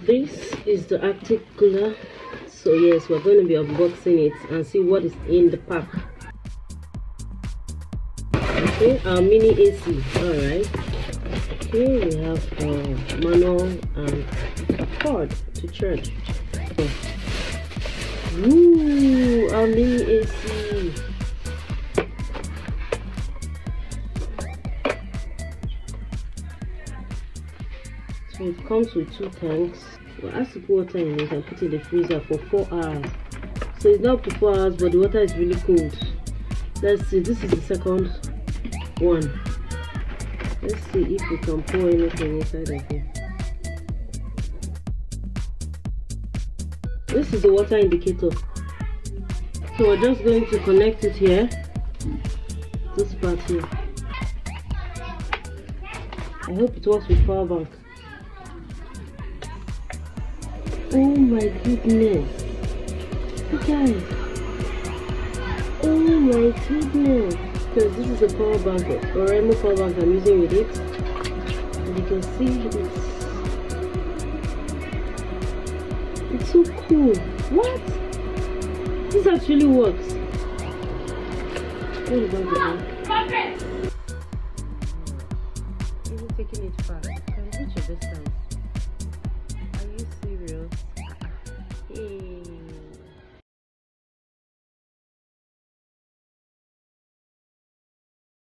This is the Arctic Cooler. So yes, we're going to be unboxing it and see what is in the pack. Okay, our mini AC. Alright. Okay, we have a manual and a cord to charge. Ooh, our mini AC. So it comes with 2 tanks. Well, as to put water in it and put it in the freezer for 4 hours. So it's not up to 4 hours, but the water is really cold. Let's see, this is the second one. Let's see if we can pour anything inside of it. This is the water indicator. So we're just going to connect it here. This part here. I hope it works with power bank. Oh my goodness. Guys. Oh my goodness. Because this is the power bank, or remote power bank I'm using with it. And you can see it's so cool. What? This actually works. What about the bank? Even taking it far, you can reach your distance.